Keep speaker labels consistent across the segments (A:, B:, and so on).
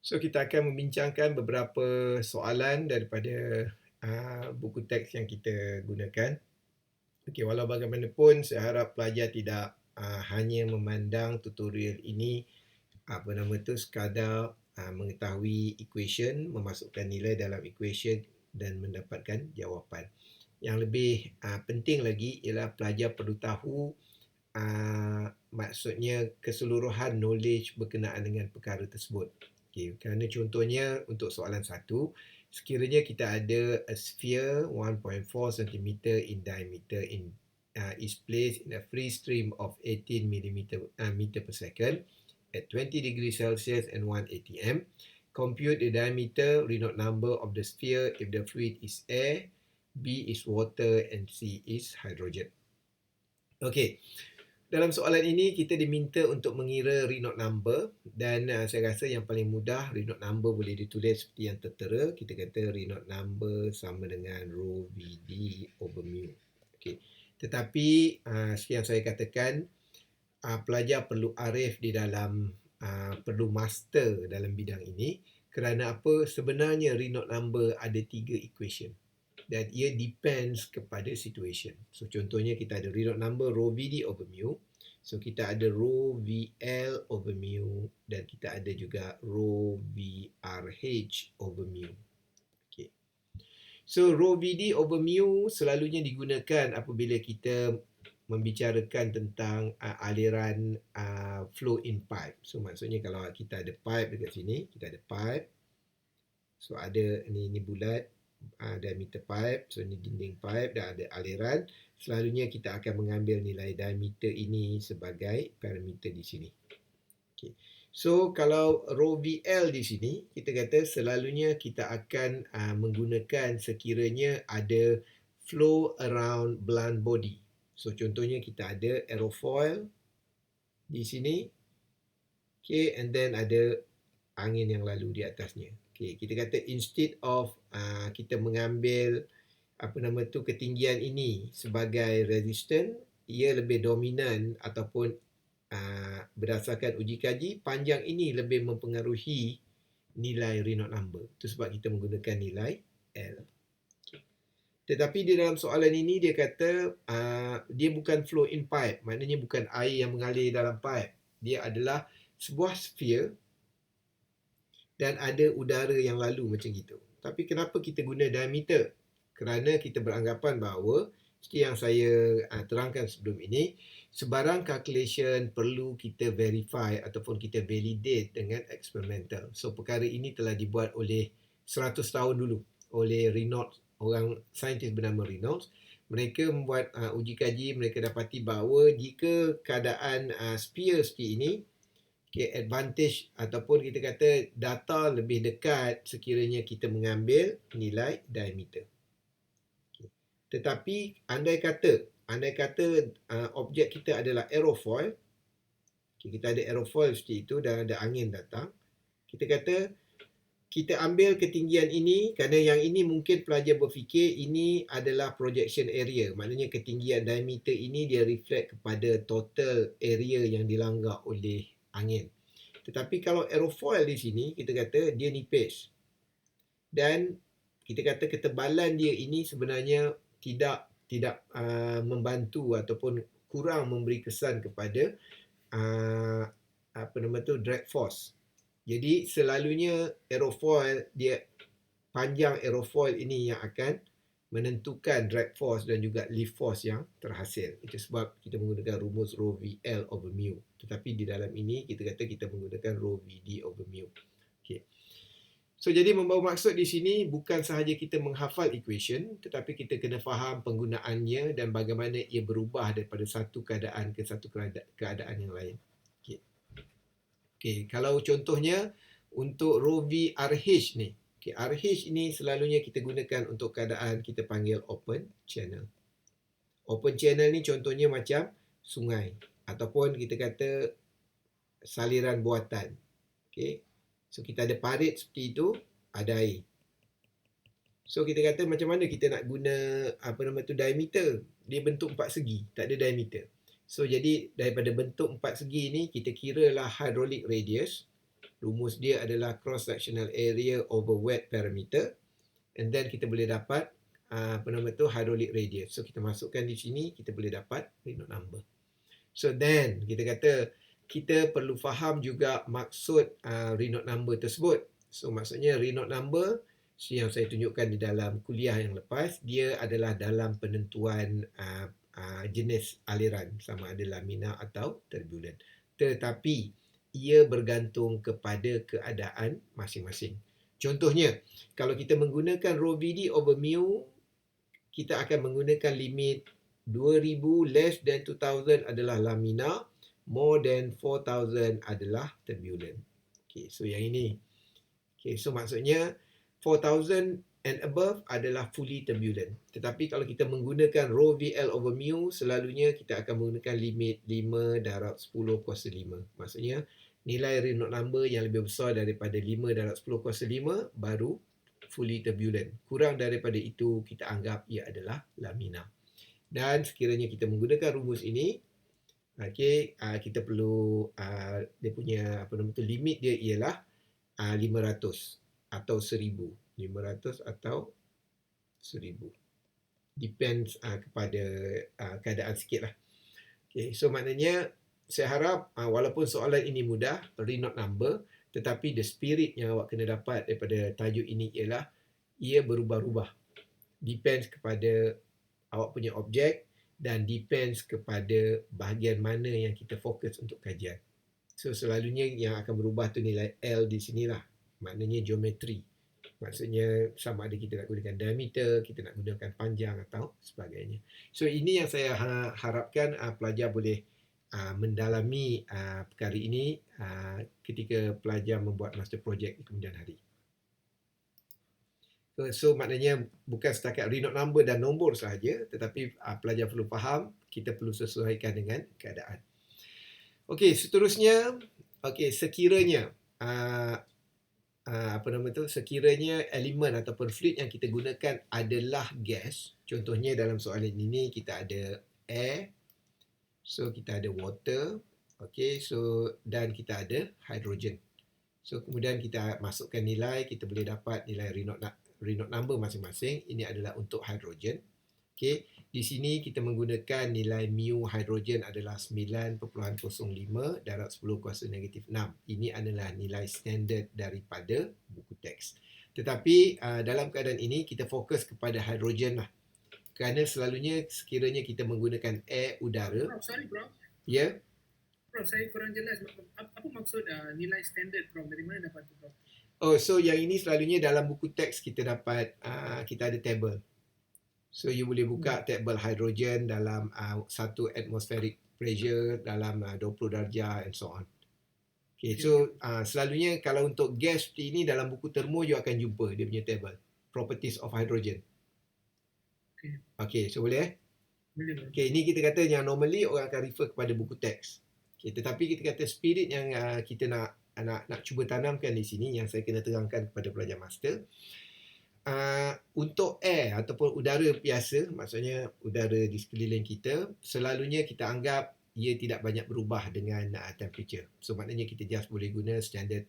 A: So kita akan membincangkan beberapa soalan daripada buku teks yang kita gunakan. Okey, walau bagaimanapun saya harap pelajar tidak hanya memandang tutorial ini sekadar mengetahui equation, memasukkan nilai dalam equation dan mendapatkan jawapan. Yang lebih penting lagi ialah pelajar perlu tahu maksudnya keseluruhan knowledge berkenaan dengan perkara tersebut. Okay, kerana contohnya untuk soalan 1, sekiranya kita ada a sphere 1.4 cm in diameter is placed in a free stream of 18 meter per second at 20 degrees Celsius and 1 atm. Compute the diameter, Reynolds number of the sphere if the fluid is air, B is water and C is hydrogen. Okey. Dalam soalan ini kita diminta untuk mengira Reynolds number dan saya rasa yang paling mudah Reynolds number boleh ditulis seperti yang tertera. Kita kata Reynolds number sama dengan rho VD over mu. Okey. Tetapi seperti yang saya katakan, pelajar perlu arif di dalam perlu master dalam bidang ini. Kerana apa? Sebenarnya Reynolds number ada 3 equation. Dan ia depends kepada situation. So contohnya kita ada Reynolds number rho VD over mu. So kita ada rho VL over mu dan kita ada juga rho VRH over mu. Okay. So rho VD over mu selalunya digunakan apabila kita membicarakan tentang aliran flow in pipe. So maksudnya kalau kita ada pipe dekat sini, kita ada pipe. So ada ni bulat, diameter pipe, so ini dinding pipe dan ada aliran. Selalunya kita akan mengambil nilai diameter ini sebagai parameter di sini. Okay. So kalau rho VL di sini, kita kata selalunya kita akan menggunakan sekiranya ada flow around blunt body. So contohnya kita ada aerofoil di sini. Okay, and then ada angin yang lalu di atasnya. Okay, kita kata instead of kita mengambil ketinggian ini sebagai resistant, ia lebih dominan ataupun berdasarkan uji kaji, panjang ini lebih mempengaruhi nilai Reynolds number. Itu sebab kita menggunakan nilai L. Okay. Tetapi di dalam soalan ini dia kata dia bukan flow in pipe, maknanya bukan air yang mengalir dalam pipe. Dia adalah sebuah sphere dan ada udara yang lalu macam gitu. Tapi kenapa kita guna diameter? Kerana kita beranggapan bahawa seperti yang saya terangkan sebelum ini, sebarang calculation perlu kita verify ataupun kita validate dengan experimental. So perkara ini telah dibuat oleh 100 tahun dulu oleh Reynolds, orang saintis bernama Reynolds. Mereka membuat uji kaji, mereka dapati bahawa jika keadaan sphere seperti ini, okay, advantage ataupun kita kata data lebih dekat sekiranya kita mengambil nilai diameter. Okay. Tetapi andai kata objek kita adalah aerofoil, okay, kita ada aerofoil seperti itu dan ada angin datang, kita kata kita ambil ketinggian ini kerana yang ini mungkin pelajar berfikir ini adalah projection area. Maknanya ketinggian diameter ini dia reflect kepada total area yang dilanggar oleh angin. Tetapi kalau aerofoil di sini, kita kata dia nipis. Dan kita kata ketebalan dia ini sebenarnya tidak membantu ataupun kurang memberi kesan kepada drag force. Jadi selalunya aerofoil, dia panjang aerofoil ini yang akan menentukan drag force dan juga lift force yang terhasil. Itu sebab kita menggunakan rumus rho VL over mu. Tetapi di dalam ini kita kata kita menggunakan rho VD over mu. Okay. So jadi membawa maksud di sini bukan sahaja kita menghafal equation, tetapi kita kena faham penggunaannya dan bagaimana ia berubah daripada satu keadaan ke satu keadaan yang lain. Okay, kalau contohnya untuk rho VRH ni, okay, RH ini selalunya kita gunakan untuk keadaan kita panggil open channel. Open channel ni contohnya macam sungai ataupun kita kata saliran buatan. Okay. So kita ada parit seperti itu, ada air. So kita kata macam mana kita nak guna diameter? Dia bentuk 4 segi, tak ada diameter. So jadi daripada bentuk 4 segi ni kita kiralah hydraulic radius. Rumus dia adalah cross sectional area over wet parameter, and then kita boleh dapat apa nama tu, hydraulic radius. So kita masukkan di sini, kita boleh dapat Reynolds number. So then kita kata kita perlu faham juga maksud Reynolds number tersebut. So maksudnya Reynolds number yang saya tunjukkan di dalam kuliah yang lepas, dia adalah dalam penentuan jenis aliran, sama ada laminar atau turbulent. Tetapi ia bergantung kepada keadaan masing-masing. Contohnya, kalau kita menggunakan rho VD over mu, kita akan menggunakan limit 2000 less than 2000 adalah laminar, more than 4000 adalah turbulent. Okay, so yang ini. Okay, so maksudnya 4000 and above adalah fully turbulent. Tetapi kalau kita menggunakan rho VL over mu, selalunya kita akan menggunakan limit 5 darab 10 kuasa 5. Maksudnya nilai Reynolds number yang lebih besar daripada 5 darab 10 kuasa 5 baru fully turbulent. Kurang daripada itu kita anggap ia adalah laminar. Dan sekiranya kita menggunakan rumus ini, okay, kita perlu dia punya apa nama tu, limit dia ialah 500 atau 1000. 500 atau 1000. Depends kepada keadaan sikit lah. Okay, so maknanya saya harap walaupun soalan ini mudah, Reynolds number, tetapi the spirit yang awak kena dapat daripada tajuk ini ialah ia berubah-ubah. Depends kepada awak punya objek dan depends kepada bahagian mana yang kita fokus untuk kajian. So selalunya yang akan berubah tu nilai L di sinilah. Maknanya geometri. Maksudnya sama ada kita nak gunakan diameter, kita nak gunakan panjang atau sebagainya. So ini yang saya harapkan pelajar boleh mendalami perkara ini ketika pelajar membuat master project di kemudian hari. So maknanya bukan setakat Reynolds number dan nombor sahaja, tetapi pelajar perlu faham, kita perlu sesuaikan dengan keadaan. Okey, seterusnya, okey, sekiranya apa nama tu, sekiranya elemen ataupun fluid yang kita gunakan adalah gas, contohnya dalam soalan ini kita ada air, so kita ada water, okey, so dan kita ada hydrogen. So kemudian kita masukkan nilai, kita boleh dapat nilai Reynolds number masing-masing. Ini adalah untuk hydrogen. Okey, di sini kita menggunakan nilai mu hydrogen adalah 9.05 darab 10 kuasa negatif 6. Ini adalah nilai standard daripada buku teks. Tetapi dalam keadaan ini kita fokus kepada hydrogen lah. Kerana selalunya sekiranya kita menggunakan air, udara.
B: Prof, sorry Prof.
A: Ya. Yeah.
B: Prof, saya kurang jelas. Apa maksud nilai standard, Prof? Dari mana dapat tu, Prof?
A: Oh, so yang ini selalunya dalam buku teks kita dapat, kita ada table. So you boleh buka table hydrogen dalam 1 atmospheric pressure dalam 20 darjah and so on. Okay, so selalunya kalau untuk gas seperti ini dalam buku termo you akan jumpa dia punya table. Properties of hydrogen. Okay, so boleh
B: Boleh.
A: Okay, ini kita kata yang normally orang akan refer kepada buku teks. Okay, tetapi kita kata spirit yang kita nak cuba tanamkan di sini, yang saya kena terangkan kepada pelajar master. Untuk air ataupun udara biasa, maksudnya udara di sekeliling kita, selalunya kita anggap ia tidak banyak berubah dengan temperature. So maknanya kita just boleh guna standard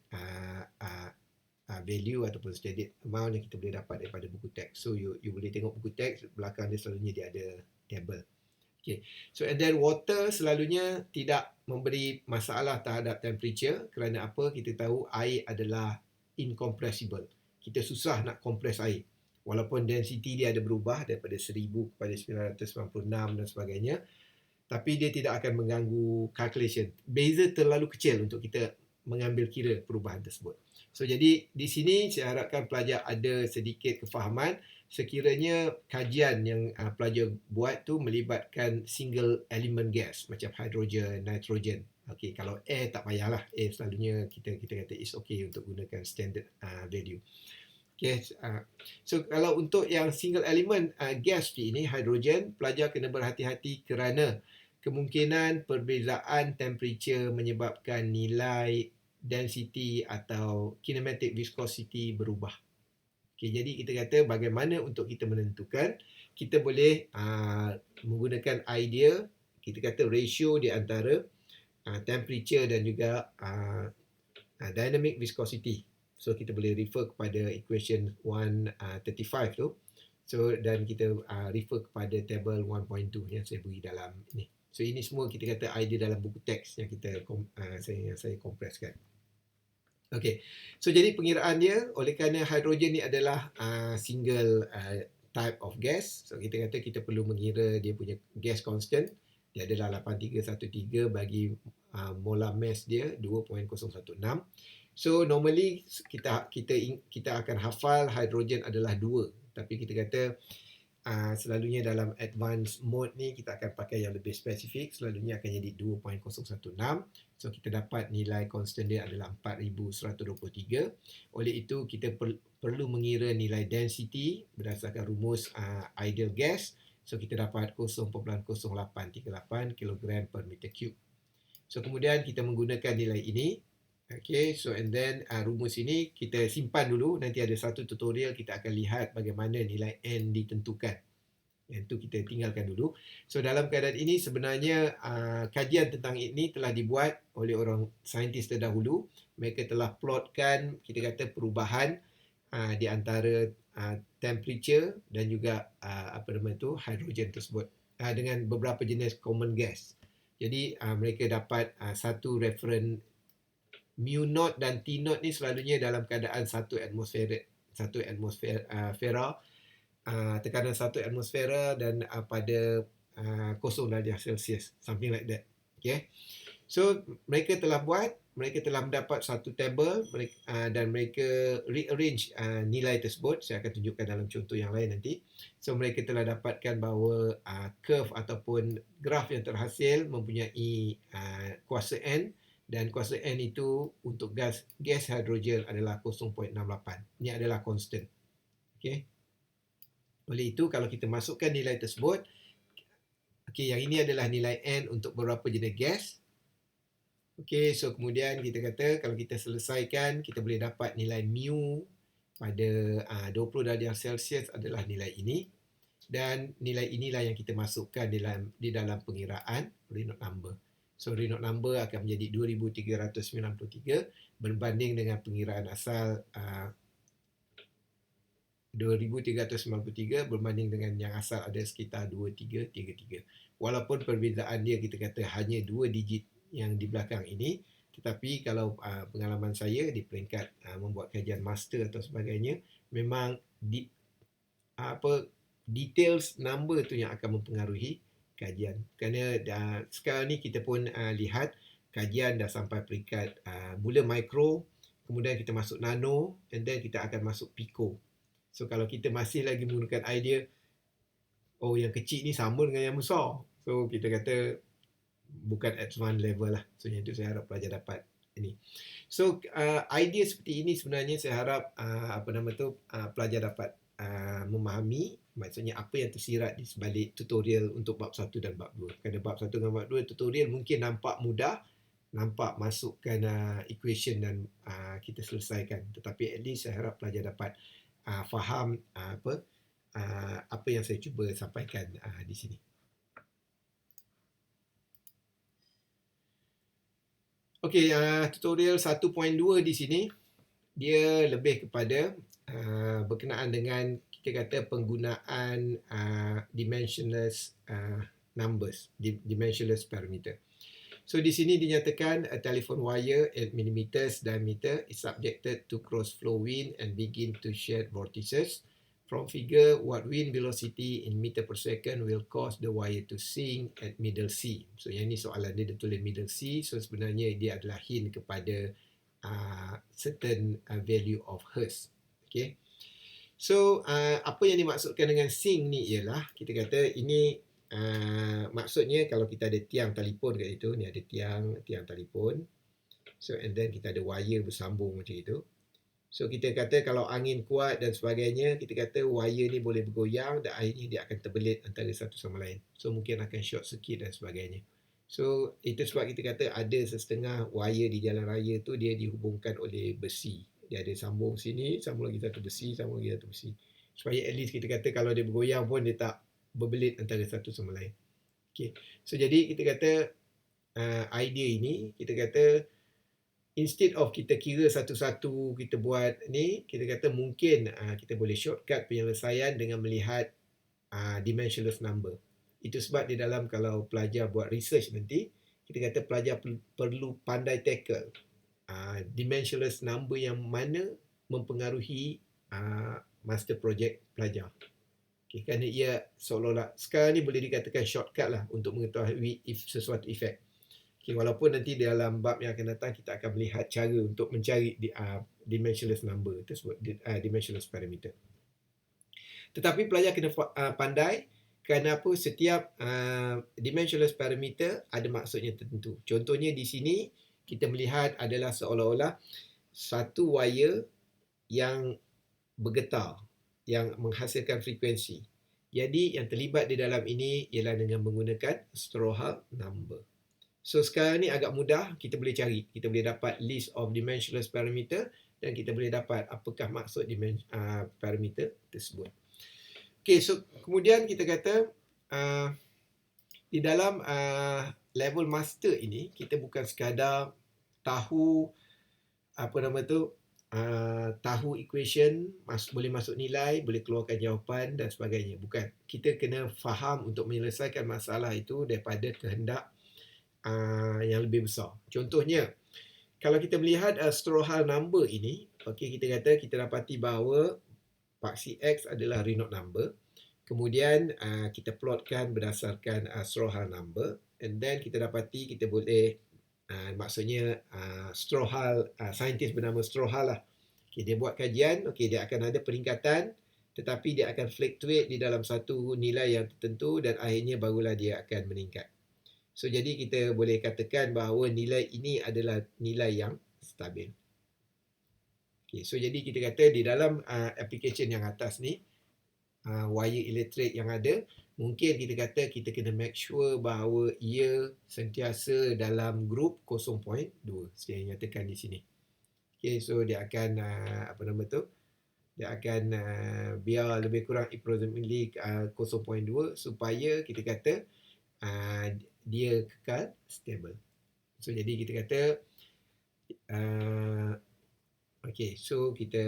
A: value ataupun standard amount yang kita boleh dapat daripada buku teks. So you boleh tengok buku teks, belakang dia selalunya dia ada table. Okay. So and then water selalunya tidak memberi masalah terhadap temperature. Kerana apa? Kita tahu air adalah incompressible. Kita susah nak kompres air. Walaupun density dia ada berubah daripada 1000 kepada 996 dan sebagainya. Tapi dia tidak akan mengganggu calculation. Beza terlalu kecil untuk kita mengambil kira perubahan tersebut. So jadi di sini saya harapkan pelajar ada sedikit kefahaman sekiranya kajian yang pelajar buat tu melibatkan single element gas macam hydrogen, nitrogen. Okey, kalau air tak payahlah. Air selalunya kita kata is okay untuk gunakan standard value. Okay, so kalau untuk yang single element gas seperti ini, hydrogen, pelajar kena berhati-hati kerana kemungkinan perbezaan temperature menyebabkan nilai density atau kinematic viscosity berubah. Okay, jadi kita kata bagaimana untuk kita menentukan, kita boleh menggunakan idea, kita kata ratio di antara temperature dan juga dynamic viscosity. So kita boleh refer kepada equation 135 tu. So dan kita refer kepada table 1.2 yang saya beri dalam ni. So ini semua kita kata idea dalam buku teks yang saya kompreskan. Okey. So jadi pengiraan dia oleh kerana hidrogen ni adalah single type of gas. So kita kata kita perlu mengira dia punya gas constant. Dia adalah 8313 bagi molar mass dia 2.016. So normally kita akan hafal hidrogen adalah 2, tapi kita kata selalunya dalam advanced mode ni kita akan pakai yang lebih spesifik, selalunya akan jadi 2.016. So kita dapat nilai constant dia adalah 4123. Oleh itu kita perlu mengira nilai density berdasarkan rumus ideal gas. So kita dapat 0.0838 kg per meter cube. So kemudian kita menggunakan nilai ini. Okay, so and then rumus ini kita simpan dulu. Nanti ada satu tutorial kita akan lihat bagaimana nilai N ditentukan. Yang itu kita tinggalkan dulu. So dalam keadaan ini sebenarnya kajian tentang ini telah dibuat oleh orang saintis terdahulu. Mereka telah plotkan kita kata perubahan di antara temperature dan juga hidrogen tersebut dengan beberapa jenis common gas. Jadi mereka dapat satu reference mu naught dan T naught ni selalunya dalam keadaan 1 atmosfera, tekanan 1 atmosfera dan pada 0 darjah Celsius, something like that. Okay. So mereka telah mendapat satu table dan mereka rearrange nilai tersebut. Saya akan tunjukkan dalam contoh yang lain nanti. So mereka telah dapatkan bahawa curve ataupun graf yang terhasil mempunyai kuasa N, dan kuasa N itu untuk gas hidrogen adalah 0.68. Ini adalah constant. Okay. Oleh itu kalau kita masukkan nilai tersebut, okay, yang ini adalah nilai N untuk beberapa jenis gas. Okey, so kemudian kita kata kalau kita selesaikan, kita boleh dapat nilai mu pada 20 darjah Celsius adalah nilai ini. Dan nilai inilah yang kita masukkan di dalam pengiraan Reynolds number. So Reynolds number akan menjadi 2393 berbanding dengan pengiraan asal 2393 berbanding dengan yang asal ada sekitar 2333. Walaupun perbezaan dia kita kata hanya 2 digit yang di belakang ini, tetapi kalau pengalaman saya di peringkat membuat kajian master atau sebagainya, memang details number tu yang akan mempengaruhi kajian. Kerana sekarang ni kita pun lihat kajian dah sampai peringkat mula mikro, kemudian kita masuk nano, and then kita akan masuk pico. So kalau kita masih lagi menggunakan idea yang kecil ni sama dengan yang besar, so kita kata bukan advanced level lah. So yang itu saya harap pelajar dapat ini. So idea seperti ini sebenarnya saya harap pelajar dapat memahami, maksudnya apa yang tersirat di sebalik tutorial untuk bab 1 dan bab 2. Kerana bab 1 dan bab 2 tutorial mungkin nampak mudah, nampak masukkan equation dan kita selesaikan. Tetapi at least saya harap pelajar dapat faham apa yang saya cuba sampaikan di sini. Okey, tutorial 1.2 di sini dia lebih kepada berkenaan dengan kita kata penggunaan dimensionless numbers, dimensionless parameter. So di sini dinyatakan a telephone wire 8 mm diameter is subjected to cross flow wind and begin to shed vortices. From figure, what wind velocity in meter per second will cause the wire to sink at middle C. So yang ni soalan dia tulis middle C. So sebenarnya dia adalah hint kepada certain value of hertz. Okay. So apa yang dimaksudkan dengan sink ni ialah kita kata ini maksudnya kalau kita ada tiang telefon kat situ, ni ada tiang telefon. So and then kita ada wire bersambung macam itu. So kita kata kalau angin kuat dan sebagainya, kita kata wire ni boleh bergoyang dan akhirnya dia akan terbelit antara satu sama lain. So mungkin akan short circuit dan sebagainya. So itu sebab kita kata ada setengah wire di jalan raya tu dia dihubungkan oleh besi. Dia ada sambung sini, sambung lagi satu besi, sambung lagi satu besi. Supaya at least kita kata kalau dia bergoyang pun dia tak berbelit antara satu sama lain. Okay. So jadi kita kata idea ini, kita kata instead of kita kira satu-satu, kita buat ni, kita kata mungkin kita boleh shortcut penyelesaian dengan melihat dimensionless number. Itu sebab di dalam kalau pelajar buat research nanti, kita kata pelajar perlu pandai tackle dimensionless number yang mana mempengaruhi master project pelajar. Okay, kerana ia seolah-olah sekarang ni boleh dikatakan shortcut lah untuk mengetahui sesuatu efek. Okay, walaupun nanti dalam bab yang akan datang kita akan melihat cara untuk mencari dimensionless number tersebut, dimensionless parameter. Tetapi pelajar kena pandai kerana apa, setiap dimensionless parameter ada maksudnya tertentu. Contohnya di sini kita melihat adalah seolah-olah satu wire yang bergetar, yang menghasilkan frekuensi. Jadi yang terlibat di dalam ini ialah dengan menggunakan Strouhal number. So sekarang ni agak mudah, kita boleh cari. Kita boleh dapat list of dimensionless parameter dan kita boleh dapat apakah maksud parameter tersebut. Okay, so kemudian kita kata di dalam level master ini, kita bukan sekadar tahu tahu equation, boleh masuk nilai, boleh keluarkan jawapan dan sebagainya. Bukan. Kita kena faham untuk menyelesaikan masalah itu daripada kehendak yang lebih besar. Contohnya, kalau kita melihat Strouhal number ini, okay, kita kata kita dapati bahawa paksi X adalah Reynolds number. Kemudian kita plotkan berdasarkan Strouhal number, and then kita dapati kita boleh maksudnya Strouhal, saintis bernama Strouhal lah. Okay, dia buat kajian, okay, dia akan ada peningkatan, tetapi dia akan fluctuate di dalam satu nilai yang tertentu dan akhirnya barulah dia akan meningkat. So jadi kita boleh katakan bahawa nilai ini adalah nilai yang stabil. Okay, so jadi kita kata di dalam application yang atas ni, wire elektrik yang ada, mungkin kita kata kita kena make sure bahawa ia sentiasa dalam group 0.2 seperti yang nyatakan di sini. Okay, so dia akan dia akan biar lebih kurang approximately 0.2 supaya kita kata dia kekal stable. So jadi kita kata okay, so kita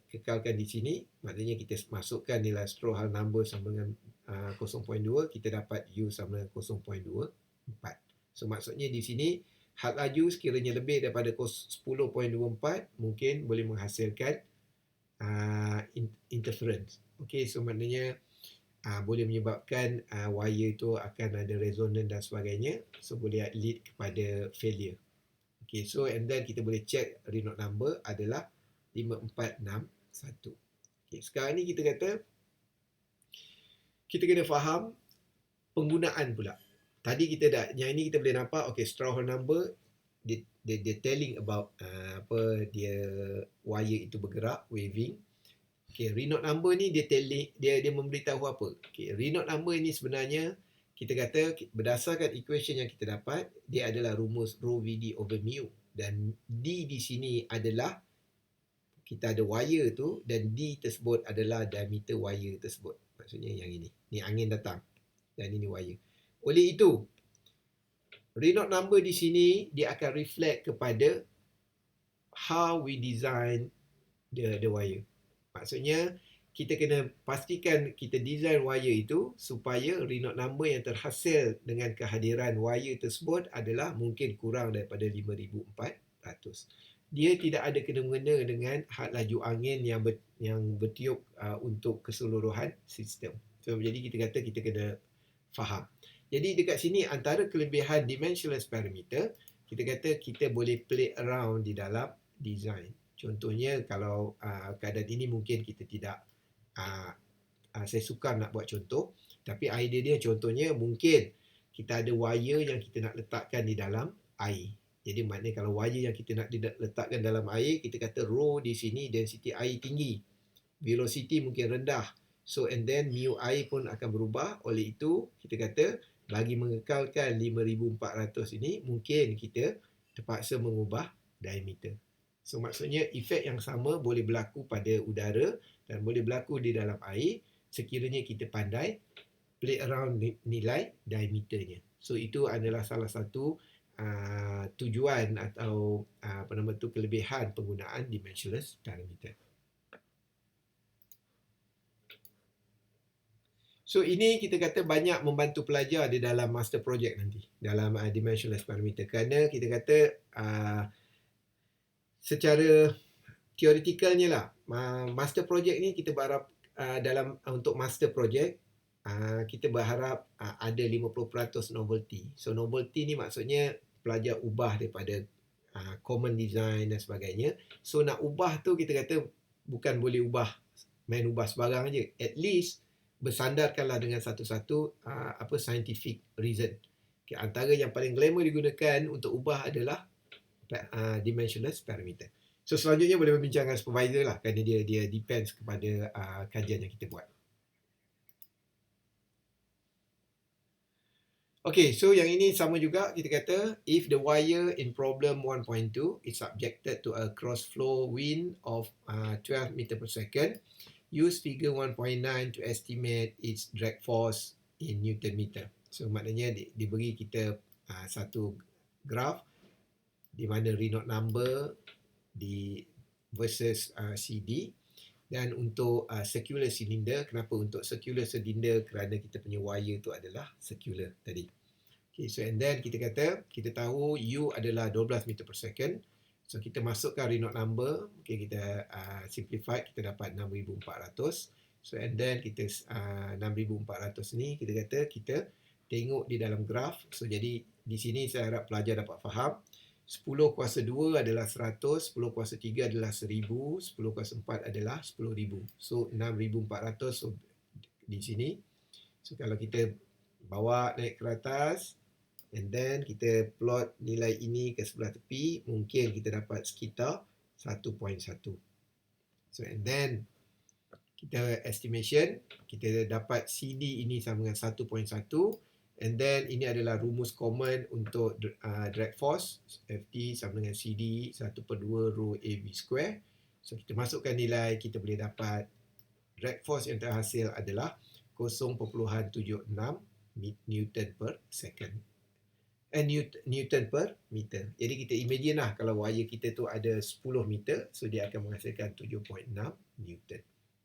A: kekalkan di sini, maknanya kita masukkan nilai Strouhal number sama dengan 0.2, kita dapat U sama dengan 0.24. So maksudnya di sini had laju sekiranya lebih daripada 10.24 mungkin boleh menghasilkan interference. Okay, so maknanya boleh menyebabkan wire itu akan ada resonance dan sebagainya, so boleh lead kepada failure. Okay, so and then kita boleh check Reynolds number adalah 5461. Okay, sekarang ni kita kata kita kena faham penggunaan pula. Tadi kita dah, yang ini kita boleh nampak, okay, Strouhal number dia telling about dia wire itu bergerak, waving. Okay, Reynolds number ni dia memberitahu apa? Okay, Reynolds number ni sebenarnya kita kata berdasarkan equation yang kita dapat, dia adalah rumus rho VD over mu, dan D di sini adalah kita ada wire tu, dan D tersebut adalah diameter wire tersebut. Maksudnya yang ini. Ni angin datang dan ini wire. Oleh itu, Reynolds number di sini dia akan reflect kepada how we design the wire. Maksudnya kita kena pastikan kita design wire itu supaya Reynolds number yang terhasil dengan kehadiran wire tersebut adalah mungkin kurang daripada 5400. Dia tidak ada kena-mengena dengan had laju angin yang bertiup untuk keseluruhan sistem. So jadi kita kata kita kena faham. Jadi dekat sini antara kelebihan dimensionless parameter, kita kata kita boleh play around di dalam design. Contohnya kalau keadaan ini mungkin kita tidak, saya sukar nak buat contoh, tapi idea dia contohnya mungkin kita ada wire yang kita nak letakkan di dalam air. Jadi maknanya kalau wire yang kita nak letakkan dalam air, kita kata rho di sini density air tinggi, velocity mungkin rendah. So and then mu air pun akan berubah. Oleh itu kita kata bagi mengekalkan 5400 ini mungkin kita terpaksa mengubah diameter. So maksudnya efek yang sama boleh berlaku pada udara dan boleh berlaku di dalam air sekiranya kita pandai play around nilai diameternya. So itu adalah salah satu tujuan atau kelebihan penggunaan dimensionless parameter. So ini kita kata banyak membantu pelajar di dalam master project nanti dalam dimensionless parameter, kerana kita kata secara teoretikalnya lah, master project ni kita berharap dalam untuk master project kita berharap ada 50% novelty. So novelty ni maksudnya pelajar ubah daripada common design dan sebagainya. So nak ubah tu kita kata bukan boleh main ubah sebarang aja. At least bersandarkanlah dengan satu-satu scientific reason. Okay, antara yang paling glamour digunakan untuk ubah adalah dimensionless parameter. So selanjutnya boleh berbincang dengan supervisor lah, kerana dia depends kepada kajian yang kita buat. Okay, so yang ini sama juga, kita kata if the wire in problem 1.2 is subjected to a cross flow wind of 12 meter per second, use figure 1.9 to estimate its drag force in Newton meter. So maknanya diberi kita satu graf di mana Reynolds number versus CD. Dan untuk circular cylinder, kenapa untuk circular cylinder? Kerana kita punya wire tu adalah circular tadi. Okay, so and then kita tahu U adalah 12 meter per second. So kita masukkan Reynolds number, okay, kita simplify, kita dapat 6,400. So and then kita 6,400 ni kita tengok di dalam graf. So jadi di sini saya harap pelajar dapat faham. 10 kuasa 2 adalah 100, 10 kuasa 3 adalah 1000, 10 kuasa 4 adalah 10,000. So 6,400 so, di sini. So kalau kita bawa naik ke atas, and then kita plot nilai ini ke sebelah tepi, mungkin kita dapat sekitar 1.1. So and then kita estimation, kita dapat CD ini sama dengan 1.1. And then ini adalah rumus common untuk drag force. FT sama dengan CD 1/2 rho AB square. So kita masukkan nilai, kita boleh dapat drag force yang terhasil adalah 0.76 Newton per second. Newton per meter. Jadi kita imagine lah kalau wire kita tu ada 10 meter, so dia akan menghasilkan 7.6 Newton.